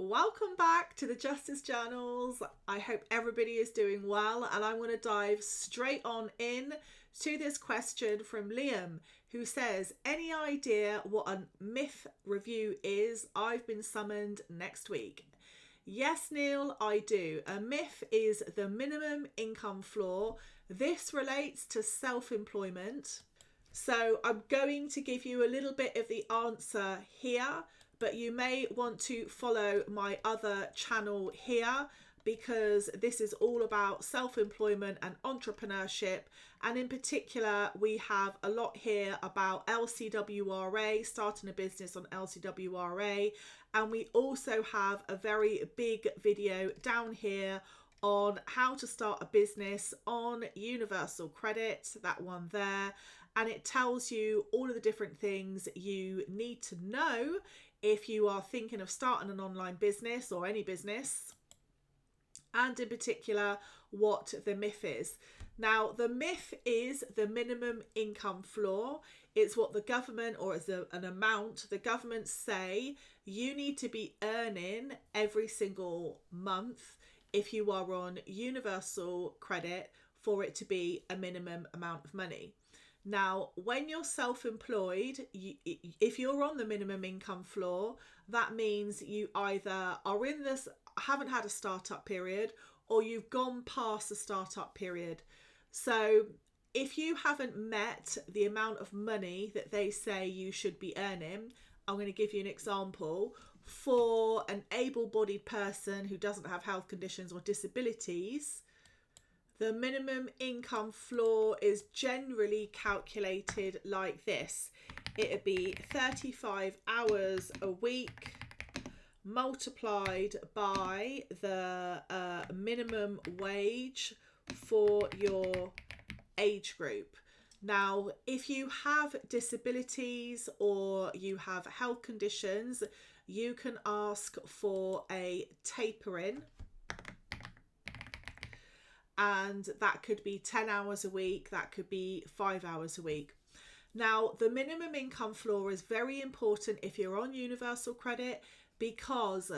Welcome back to the Justice Journals. I hope everybody is doing well, and I'm going to dive straight on in to this question from Liam, who says, any idea what a MIF review is? I've been summoned next week. Yes, Neil, I do. A MIF is the minimum income floor. This relates to self-employment. So I'm going to give you a little bit of the answer here, but you may want to follow my other channel here because this is all about self-employment and entrepreneurship. And in particular, we have a lot here about LCWRA, starting a business on LCWRA. And we also have a very big video down here on how to start a business on Universal Credit, that one there. And it tells you all of the different things you need to know if you are thinking of starting an online business or any business, and in particular what the MIF is. Now, the MIF is the minimum income floor. It's what the government, or as an amount the government say you need to be earning every single month if you are on Universal Credit for it to be a minimum amount of money. Now, when you're self-employed, if you're on the minimum income floor, that means you either are in this, haven't had a startup period, or you've gone past the startup period. So if you haven't met the amount of money that they say you should be earning, I'm going to give you an example. For an able-bodied person who doesn't have health conditions or disabilities, the minimum income floor is generally calculated like this. It would be 35 hours a week multiplied by the minimum wage for your age group. Now, if you have disabilities or you have health conditions, you can ask for a tapering. And that could be 10 hours a week, that could be 5 hours a week. Now, the minimum income floor is very important if you're on Universal Credit, because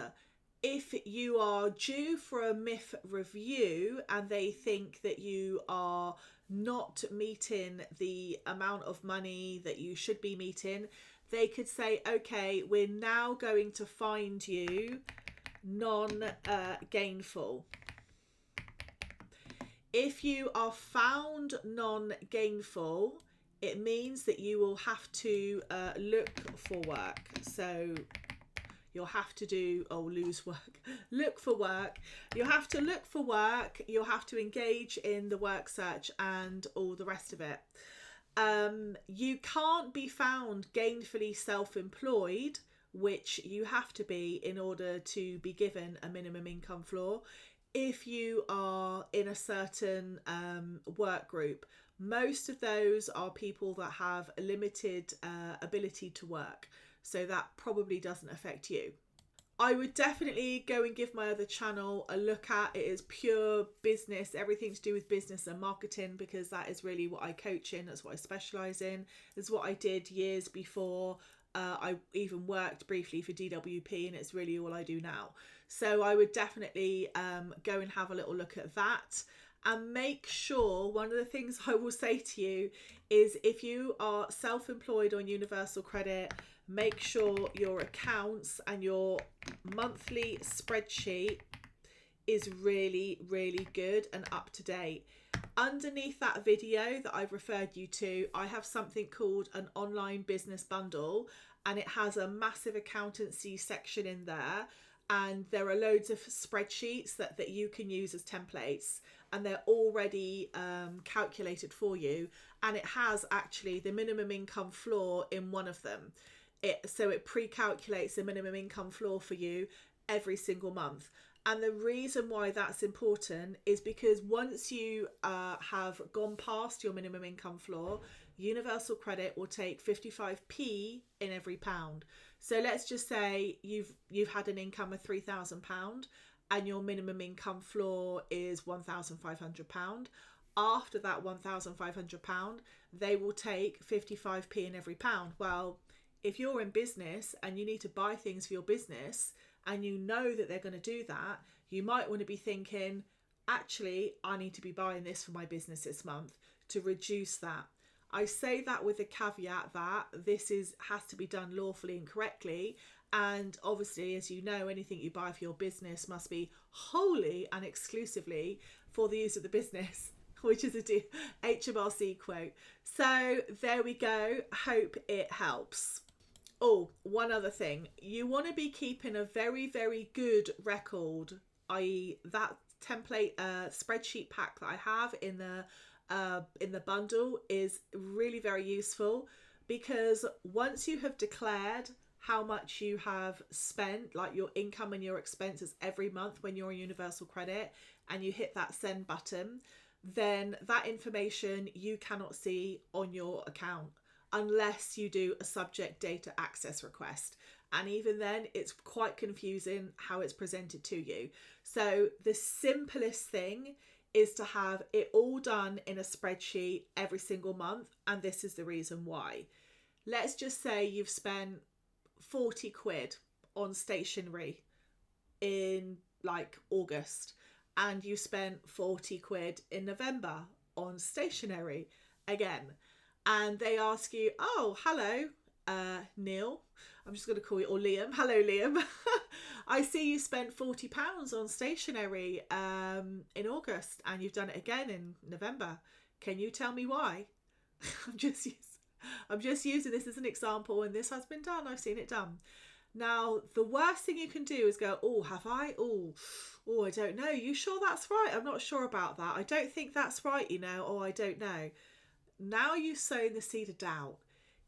if you are due for a MIF review and they think that you are not meeting the amount of money that you should be meeting, they could say, okay, we're now going to find you non-gainful. If you are found non-gainful, it means that you will have to look for work. So you'll have to do, lose work, look for work. You'll have to look for work. You'll have to engage in the work search and all the rest of it. You can't be found gainfully self-employed, which you have to be in order to be given a minimum income floor, if you are in a certain work group. Most of those are people that have a limited ability to work, so that probably doesn't affect you. I would definitely go and give my other channel a look at. It is pure business, everything to do with business and marketing, because that is really what I coach in, that's what I specialise in, that's what I did years before. I even worked briefly for DWP, and it's really all I do now. So I would definitely go and have a little look at that. And make sure, one of the things I will say to you is, if you are self-employed on Universal Credit, make sure your accounts and your monthly spreadsheet is really, really good and up to date. Underneath that video that I've referred you to, I have something called an online business bundle, and it has a massive accountancy section in there. And there are loads of spreadsheets that you can use as templates, and they're already calculated for you. And it has actually the minimum income floor in one of them. So it pre-calculates the minimum income floor for you every single month. And the reason why that's important is because once you have gone past your minimum income floor, Universal Credit will take 55p in every pound. So let's just say you've had an income of £3,000 and your minimum income floor is £1,500. After that £1,500, they will take 55p in every pound. Well, if you're in business and you need to buy things for your business and you know that they're going to do that, you might want to be thinking, actually, I need to be buying this for my business this month to reduce that. I say that with the caveat that this has to be done lawfully and correctly. And obviously, as you know, anything you buy for your business must be wholly and exclusively for the use of the business, which is a HMRC quote. So there we go. Hope it helps. Oh, one other thing. You want to be keeping a very, very good record, i.e. that template spreadsheet pack that I have in the bundle is really very useful, because once you have declared how much you have spent, like your income and your expenses every month when you're on Universal Credit, and you hit that send button, then that information you cannot see on your account unless you do a subject data access request. And even then, it's quite confusing how it's presented to you. So the simplest thing is to have it all done in a spreadsheet every single month. And this is the reason why. Let's just say you've spent 40 quid on stationery in like August, and you spent 40 quid in November on stationery again. And they ask you, oh, hello, Neil. I'm just going to call you, or Liam. Hello, Liam. I see you spent £40 on stationery in August, and you've done it again in November. Can you tell me why? I'm just using this as an example, and this has been done. I've seen it done. Now, the worst thing you can do is go, oh, have I? Oh, I don't know. You sure that's right? I'm not sure about that. I don't think that's right, you know. Oh, I don't know. Now you've sown the seed of doubt.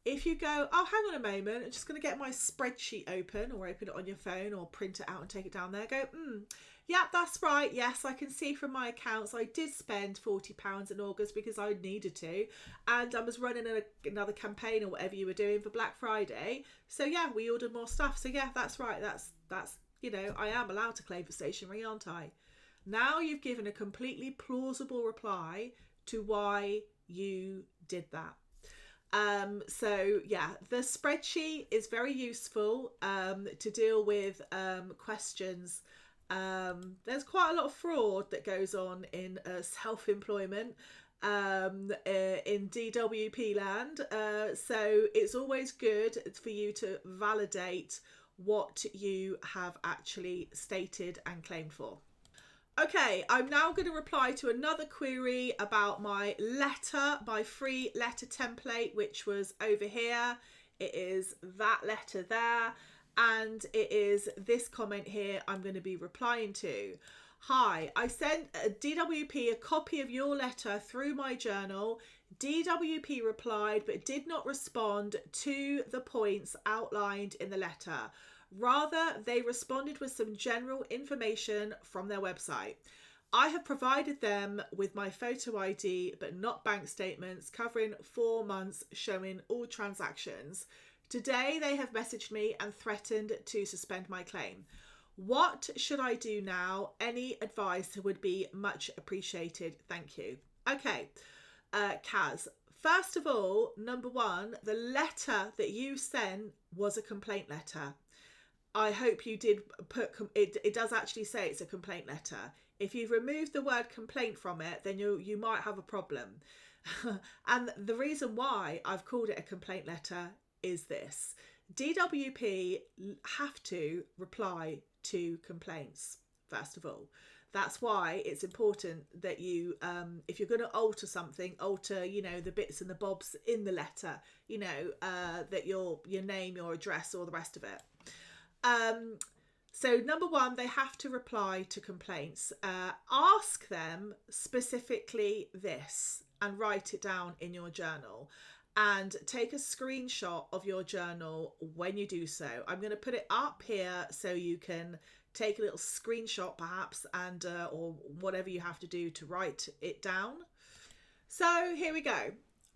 If you go, oh, hang on a moment, I'm just going to get my spreadsheet open, or open it on your phone, or print it out and take it down there. Go, yeah, that's right. Yes, I can see from my accounts I did spend £40 in August because I needed to, and I was running another campaign or whatever you were doing for Black Friday. So yeah, we ordered more stuff. So yeah, that's right. That's you know, I am allowed to claim for stationery, aren't I? Now you've given a completely plausible reply to why you did that. So yeah, the spreadsheet is very useful to deal with questions. There's quite a lot of fraud that goes on in self-employment in DWP land, so it's always good for you to validate what you have actually stated and claimed for. Okay, I'm now going to reply to another query about my letter, my free letter template, which was over here. It is that letter there, and it is this comment here I'm going to be replying to. Hi, I sent DWP a copy of your letter through my journal. DWP replied but did not respond to the points outlined in the letter. Rather, they responded with some general information from their website. I have provided them with my photo ID, but not bank statements covering 4 months showing all transactions. Today, they have messaged me and threatened to suspend my claim. What should I do now? Any advice would be much appreciated. Thank you. Okay, Kaz. First of all, number one, the letter that you sent was a complaint letter. I hope you did put, it does actually say it's a complaint letter. If you've removed the word complaint from it, then you might have a problem. And the reason why I've called it a complaint letter is this. DWP have to reply to complaints, first of all. That's why it's important that you, if you're going to alter something, alter, you know, the bits and the bobs in the letter, you know, that your name, your address, all the rest of it. So number one, they have to reply to complaints. Ask them specifically this and write it down in your journal, and take a screenshot of your journal when you do so. I'm going to put it up here so you can take a little screenshot perhaps, and or whatever you have to do to write it down. So here we go.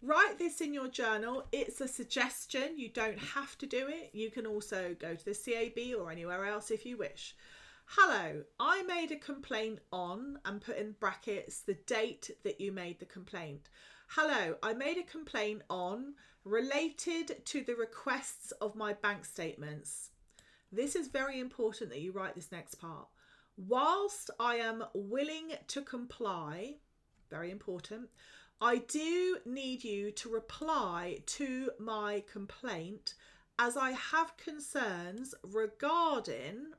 Write this in your journal. It's a suggestion. You don't have to do it. You can also go to the CAB or anywhere else if you wish. Hello, I made a complaint on, and put in brackets the date that you made the complaint. Hello, I made a complaint on related to the requests of my bank statements. This is very important that you write this next part. Whilst I am willing to comply, very important, I do need you to reply to my complaint as I have concerns regarding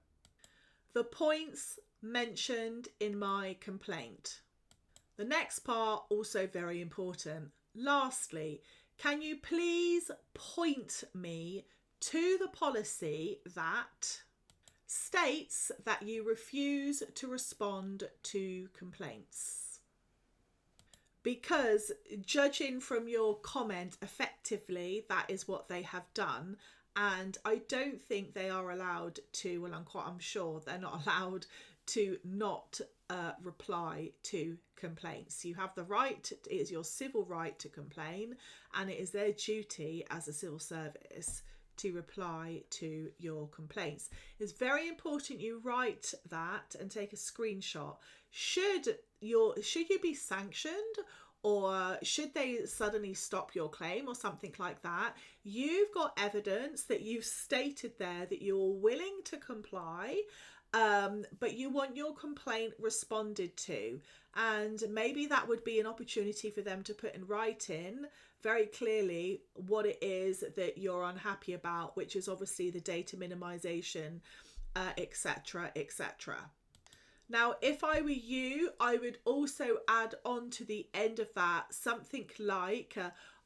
the points mentioned in my complaint. The next part, also very important. Lastly, can you please point me to the policy that states that you refuse to respond to complaints? Because judging from your comment, effectively, that is what they have done. And I don't think they are allowed to, well, I'm sure they're not allowed to not reply to complaints. You have the right, it is your civil right to complain, and it is their duty as a civil service to reply to your complaints. It's very important you write that and take a screenshot. Should you be sanctioned, or should they suddenly stop your claim or something like that, you've got evidence that you've stated there that you're willing to comply, but you want your complaint responded to. And maybe that would be an opportunity for them to put in writing very clearly what it is that you're unhappy about, which is obviously the data minimization, etc., etc. Now, if I were you, I would also add on to the end of that something like,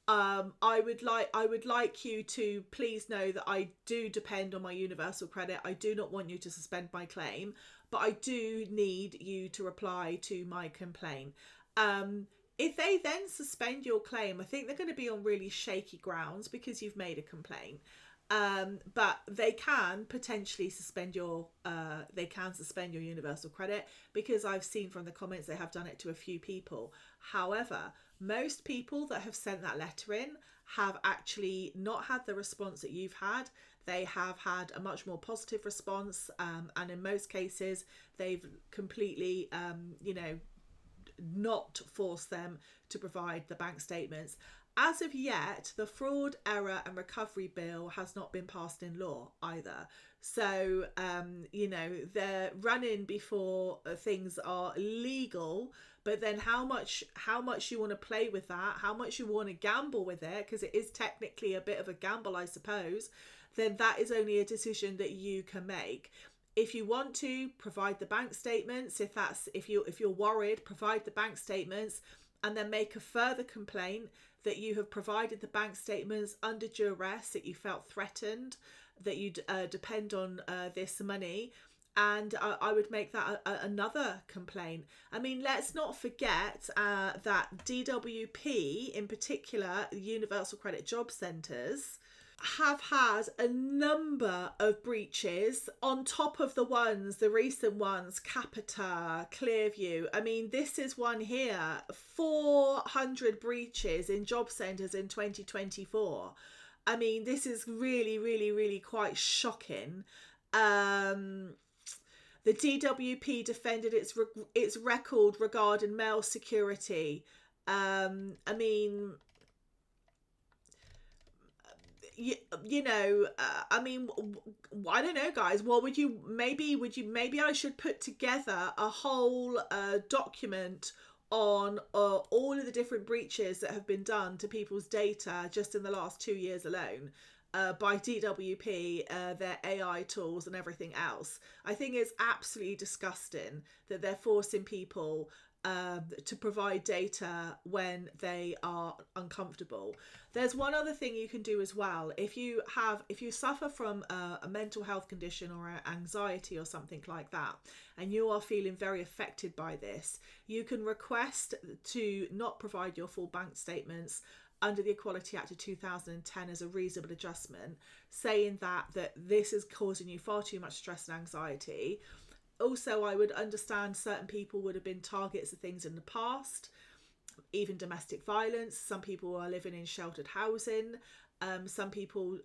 I would like you to please know that I do depend on my universal credit. I do not want you to suspend my claim, but I do need you to reply to my complaint. If they then suspend your claim, I think they're going to be on really shaky grounds because you've made a complaint. But they can potentially suspend your universal credit, because I've seen from the comments they have done it to a few people. However, most people that have sent that letter in have actually not had the response that you've had. They have had a much more positive response, and in most cases they've completely not forced them to provide the bank statements. As of yet, the Fraud, Error and Recovery Bill has not been passed in law either. So, they're running before things are legal, but then how much you want to play with that, how much you want to gamble with it, because it is technically a bit of a gamble, I suppose, then that is only a decision that you can make. If you want to provide the bank statements, if you're worried, provide the bank statements, and then make a further complaint that you have provided the bank statements under duress, that you felt threatened, that you depend on this money, and I would make that another complaint. I mean, let's not forget that DWP, in particular, Universal Credit Job Centres, have had a number of breaches on top of the recent ones, Capita, Clearview. I mean, this is one here, 400 breaches in job centres in 2024. I mean, this is really, really, really quite shocking. The DWP defended its record regarding mail security. I mean, I mean, I don't know, guys. What would you maybe I should put together a whole document on all of the different breaches that have been done to people's data just in the last 2 years alone by DWP, their AI tools and everything else. I think it's absolutely disgusting that they're forcing people to provide data when they are uncomfortable. There's one other thing you can do as well. If you suffer from a mental health condition or anxiety or something like that, and you are feeling very affected by this, you can request to not provide your full bank statements under the Equality Act of 2010 as a reasonable adjustment, saying that this is causing you far too much stress and anxiety. Also, I would understand certain people would have been targets of things in the past, even domestic violence. Some people are living in sheltered housing. Some people,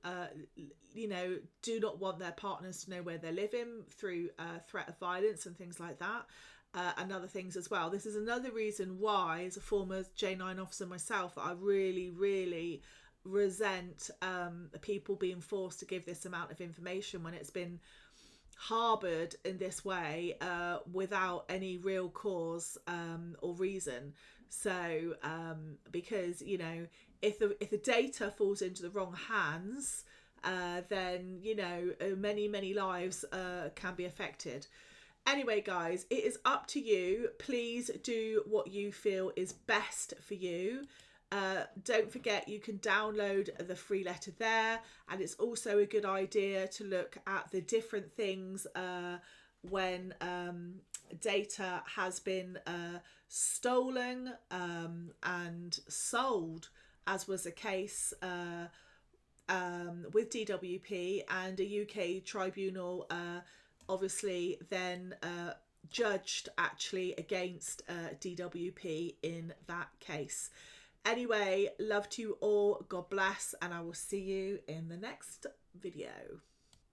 do not want their partners to know where they're living through threat of violence and things like that. And other things as well. This is another reason why, as a former J9 officer myself, that I really, really resent people being forced to give this amount of information when it's been harbored in this way without any real cause or reason. So because, you know, if the data falls into the wrong hands, then, you know, many lives can be affected. Anyway, guys, it is up to you. Please do what you feel is best for you. Don't forget, you can download the free letter there, and it's also a good idea to look at the different things when data has been stolen and sold, as was the case with DWP, and a UK tribunal obviously then judged actually against DWP in that case. Anyway, love to you all, God bless, and I will see you in the next video.